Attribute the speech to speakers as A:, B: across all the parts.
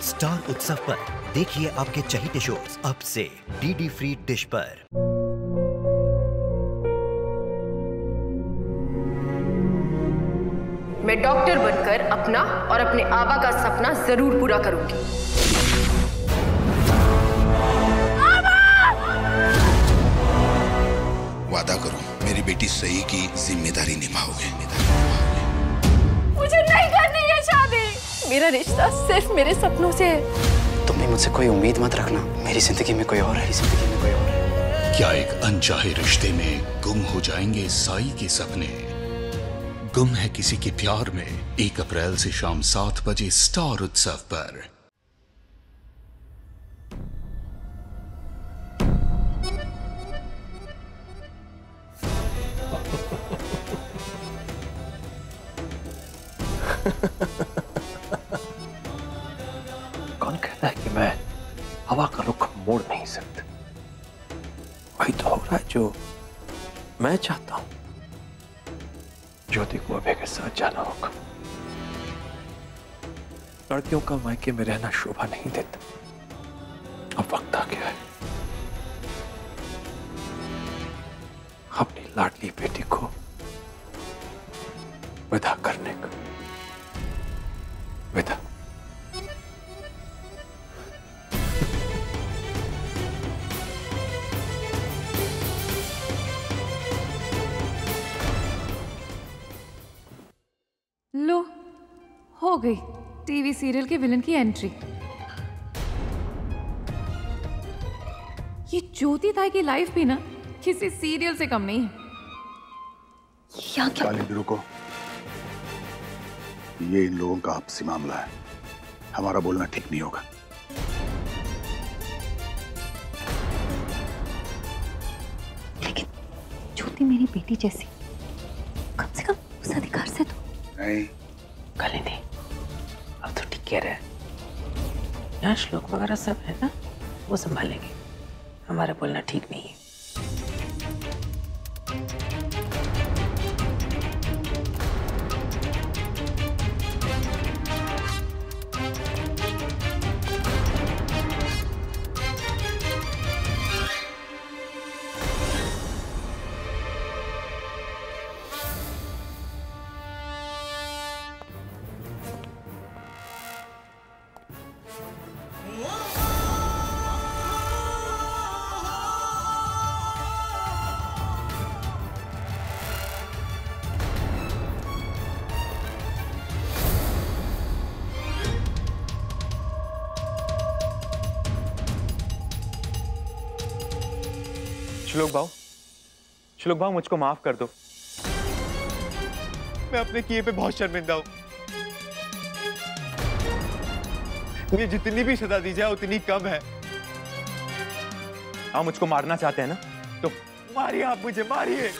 A: Star उत्सव पर देखिए आपके चहेते शोज अब से डीडी फ्री डिश पर।
B: मैं डॉक्टर बनकर अपना और अपने आबा का सपना जरूर पूरा करूंगी।
C: वादा करो मेरी बेटी सही की जिम्मेदारी निभाओगे।
B: मुझे नहीं करनी है शादी। मेरा रिश्ता सिर्फ मेरे सपनों से है।
D: तुम भी मुझसे कोई उम्मीद मत रखना। मेरी जिंदगी में कोई और है, जिंदगी में कोई और है।
C: क्या एक अनचाहे रिश्ते में गुम हो जाएंगे साई के सपने? गुम है किसी के प्यार में 1 अप्रैल से शाम 7 बजे स्टार उत्सव पर।
D: कौन कहता है कि मैं हवा का रुख मोड़ नहीं सकता? वही तो हो रहा है जो मैं चाहता हूं। ज्योति को अभय के साथ जाना होगा। लड़कियों का मायके में रहना शोभा नहीं देता। अब वक्त आ गया है अपनी लाडली बेटी को विदा करने का। विदा।
E: लो, हो गई टीवी सीरियल के विलन की एंट्री। ये ज्योति ताई की लाइफ भी ना किसी सीरियल से कम नहीं है।
B: यहाँ क्या?
F: रुको, ये इन लोगों का आपसी मामला है, हमारा बोलना ठीक नहीं होगा।
G: लेकिन ज्योति मेरी बेटी जैसी, कम से कम उस अधिकार से तो
F: नहीं।
D: कल नहीं, अब तो ठीक कह रहे हैं। यहाँ श्लोक वगैरह सब है ना, वो संभालेंगे। हमारा बोलना ठीक नहीं है।
H: श्लोक भाऊ मुझको माफ कर दो। मैं अपने किए पे बहुत शर्मिंदा हूं। मुझे जितनी भी सजा दी जाए उतनी कम है। आप मुझको मारना चाहते हैं ना, तो मारिए, आप मुझे मारिए।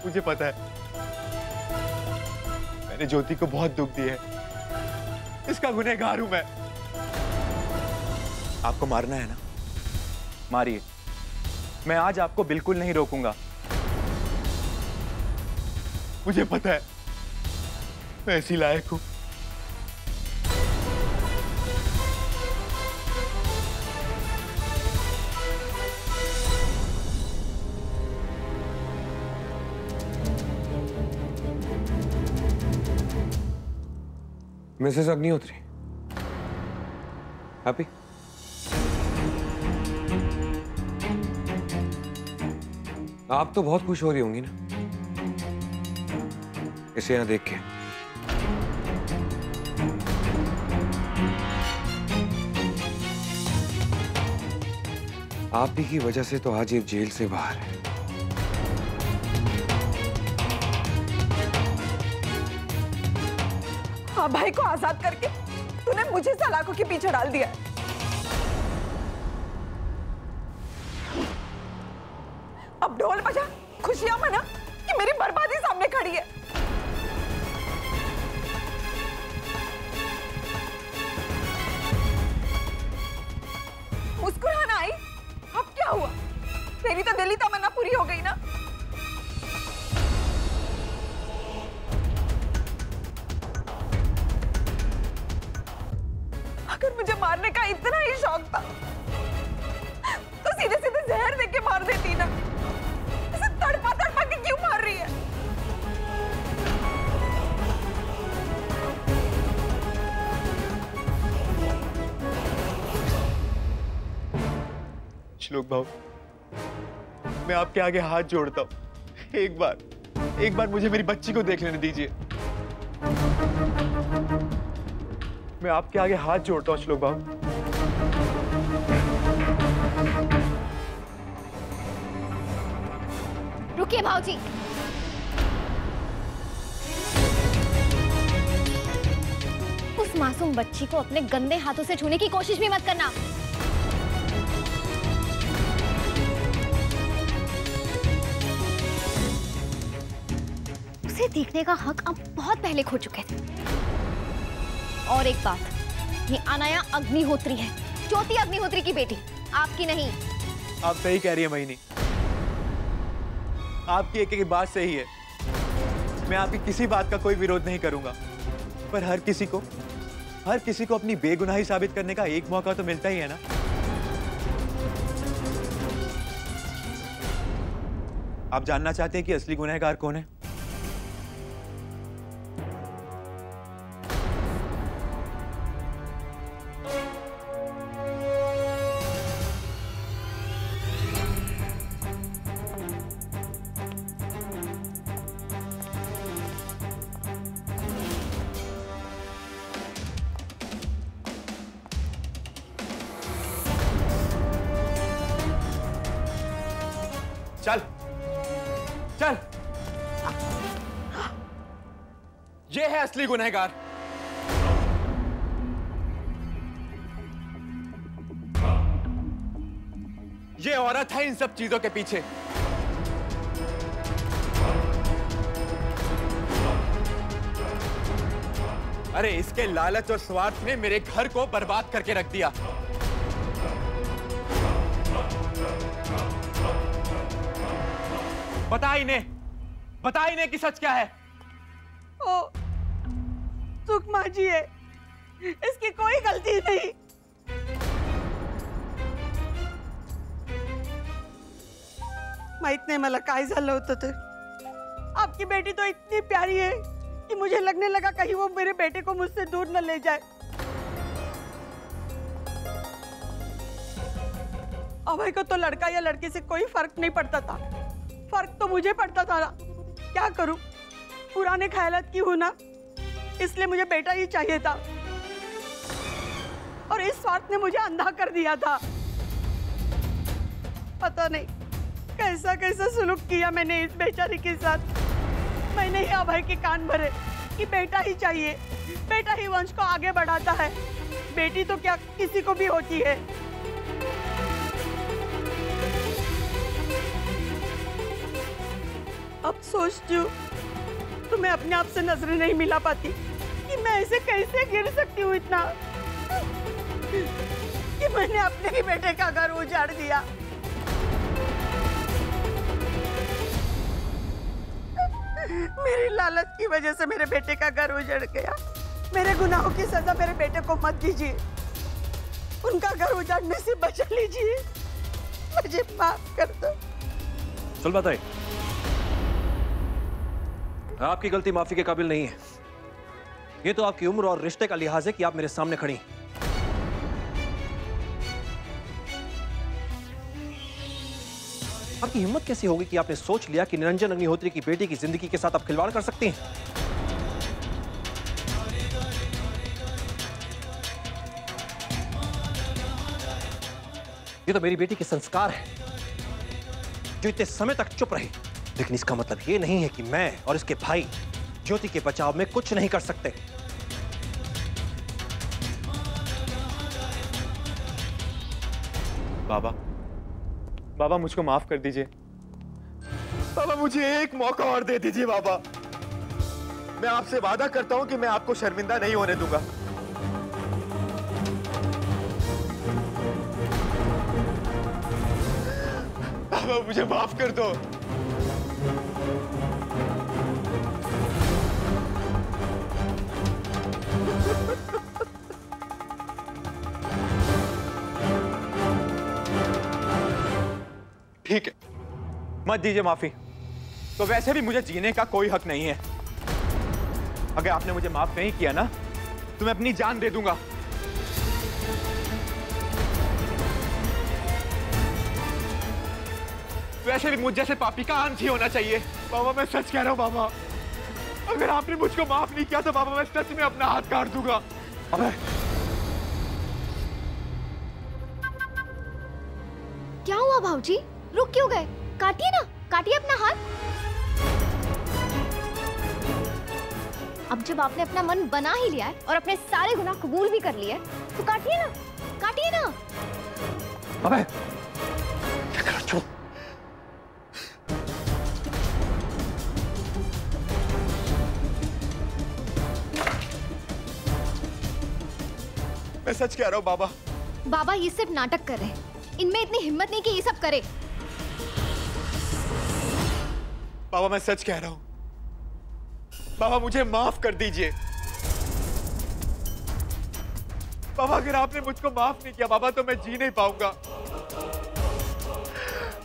H: मुझे पता है मैंने ज्योति को बहुत दुख दिया है, इसका गुनहगार हूं मैं। आपको मारना है ना, मारिए। मैं आज आपको बिल्कुल नहीं रोकूंगा। मुझे पता है मैं ऐसी लायक हूं।
I: Mrs Agnihotri, happy? आप तो बहुत खुश हो रही होंगी ना इसे यहाँ देख के। आप ही की वजह से तो आज ये जेल से बाहर है।
B: हाँ, भाई को आजाद करके तूने मुझे सलाखों के पीछे डाल दिया है। अब ढोल बजा, खुशियां मना कि मेरी बर्बादी सामने खड़ी है। मुस्कुराना आई, अब क्या हुआ? तेरी तो दिली तमन्ना पूरी हो गई ना। मारने का इतना ही शौक था तो सीधे सीधे जहर देके मार देती ना। इसे तड़पा तड़पा के क्यों मार रही है?
H: श्लोक भाव, मैं आपके आगे हाथ जोड़ता हूँ, एक बार मुझे मेरी बच्ची को देख लेने दीजिए। मैं आपके आगे हाथ जोड़ता हूँ श्लोक भाव।
G: रुकिए भाऊजी। उस मासूम बच्ची को अपने गंदे हाथों से छूने की कोशिश भी मत करना। उसे देखने का हक आप बहुत पहले खो चुके थे। और एक बात, ये अनाया अग्निहोत्री है, ज्योति अग्निहोत्री की बेटी, आपकी नहीं।
H: आप सही कह रही है मोहिनी, आपकी एक एक बात सही है। मैं आपकी किसी बात का कोई विरोध नहीं करूंगा, पर हर किसी को अपनी बेगुनाही साबित करने का एक मौका तो मिलता ही है ना। आप जानना चाहते हैं कि असली गुनहगार कौन है? चल चल, ये है असली गुनहगार। ये औरत है इन सब चीजों के पीछे। अरे इसके लालच और स्वार्थ ने मेरे घर को बर्बाद करके रख दिया। बता इन्हें कि सच क्या है।
B: ओ, सुकमा जी है, इसकी कोई गलती नहीं। माहित नाही मला काय झालं होतं ते। आपकी बेटी तो इतनी प्यारी है कि मुझे लगने लगा कहीं वो मेरे बेटे को मुझसे दूर न ले जाए। अभय को तो लड़का या लड़की से कोई फर्क नहीं पड़ता था, फर्क तो मुझे पड़ता था ना। क्या करूं, पुराने ख्यालात की हूं ना, इसलिए मुझे बेटा ही चाहिए था और इस स्वार्थ ने मुझे अंधा कर दिया था। पता नहीं कैसा कैसा सुलूक किया मैंने इस बेचारी के साथ। मैंने ही अभय के कान भरे कि बेटा ही चाहिए, बेटा ही वंश को आगे बढ़ाता है, बेटी तो क्या किसी को भी होती है। अब सोचती हूँ तो मैं अपने आप से नजरें नहीं मिला पाती कि मैं ऐसे कैसे गिर सकती हूँ इतना, कि मैंने अपने ही बेटे का घर उजाड़ दिया। मेरी लालच की वजह से मेरे बेटे का घर उजड़ गया। मेरे गुनाहों की सजा मेरे बेटे को मत दीजिए, उनका घर उजाड़ने से बचा लीजिए, मुझे माफ कर दो।
D: चल बताइए, आपकी गलती माफी के काबिल नहीं है। ये तो आपकी उम्र और रिश्ते का लिहाज है कि आप मेरे सामने खड़ी। आपकी हिम्मत कैसी होगी कि आपने सोच लिया कि निरंजन अग्निहोत्री की बेटी की जिंदगी के साथ आप खिलवाड़ कर सकती हैं? ये तो मेरी बेटी के संस्कार है जो इतने समय तक चुप रहे, लेकिन इसका मतलब ये नहीं है कि मैं और इसके भाई ज्योति के बचाव में कुछ नहीं कर सकते।
H: बाबा मुझको माफ कर दीजिए। बाबा मुझे एक मौका और दे दीजिए बाबा। मैं आपसे वादा करता हूं कि मैं आपको शर्मिंदा नहीं होने दूंगा। बाबा मुझे माफ कर दो। मत दीजिए माफी। तो वैसे भी मुझे जीने का कोई हक नहीं है। अगर आपने मुझे माफ नहीं किया ना तो मैं अपनी जान दे दूंगा। वैसे भी मुझ जैसे पापी का अंत ही होना चाहिए। बाबा मैं सच कह रहा हूँ बाबा, अगर आपने मुझको माफ नहीं किया तो बाबा मैं सच में अपना हाथ काट दूंगा। अबे
G: क्या हुआ भाऊजी, रुक क्यों गए? काटिए ना, काटिए अपना हाथ। अब जब आपने अपना मन बना ही लिया है और अपने सारे गुनाह कबूल भी कर लिए तो काटिए ना, काटिए ना।
H: अबे मैं सच कह रहा हूँ बाबा।
G: बाबा ये सिर्फ नाटक कर रहे हैं, इनमें इतनी हिम्मत नहीं कि ये सब करे।
H: बाबा मैं सच कह रहा हूँ। बाबा मुझे माफ कर दीजिए। बाबा अगर आपने मुझको माफ नहीं किया बाबा तो मैं जी नहीं पाऊंगा।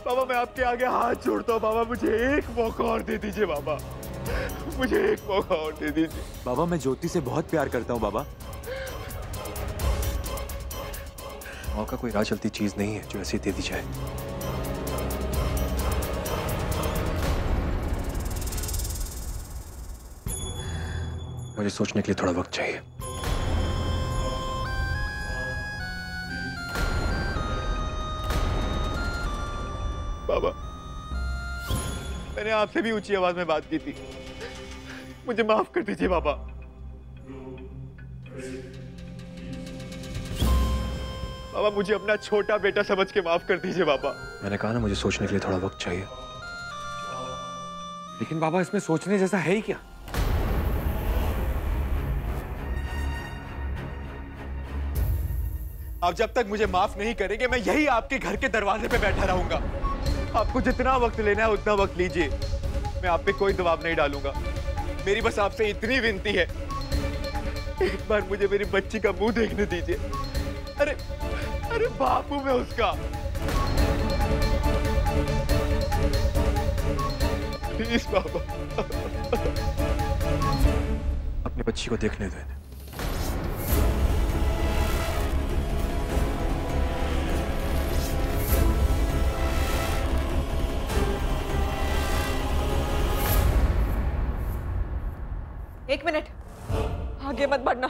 H: बाबा मैं आपके आगे हाथ जोड़ता हूँ बाबा, मुझे एक मौका और दे दीजिए बाबा, मुझे एक मौका और दे दीजिए।
J: बाबा मैं ज्योति से बहुत प्यार करता हूँ बाबा।
D: मौका कोई राह चलती चीज नहीं है जो ऐसे दे दी जाए। मुझे सोचने के लिए थोड़ा वक्त चाहिए।
H: बाबा मैंने आपसे भी ऊंची आवाज में बात की थी, मुझे माफ कर दीजिए बाबा। बाबा मुझे अपना छोटा बेटा समझ के माफ कर दीजिए बाबा।
D: मैंने कहा ना मुझे सोचने के लिए थोड़ा वक्त चाहिए।
I: लेकिन बाबा इसमें सोचने जैसा है ही क्या?
H: आप जब तक मुझे माफ नहीं करेंगे मैं यही आपके घर के दरवाजे पे बैठा रहूंगा। आपको जितना वक्त लेना है उतना वक्त लीजिए, मैं आप पे कोई दबाव नहीं डालूंगा। मेरी बस आपसे इतनी विनती है, एक बार मुझे मेरी बच्ची का मुंह देखने दीजिए। अरे अरे बापू मैं उसका। प्लीज बाबा
D: अपनी बच्ची को देखने दो।
B: एक मिनट, आगे मत बढ़ना।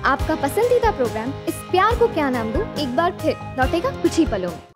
G: आपका पसंदीदा प्रोग्राम इस प्यार को क्या नाम दूं एक बार फिर लौटेगा कुछ ही पलों में।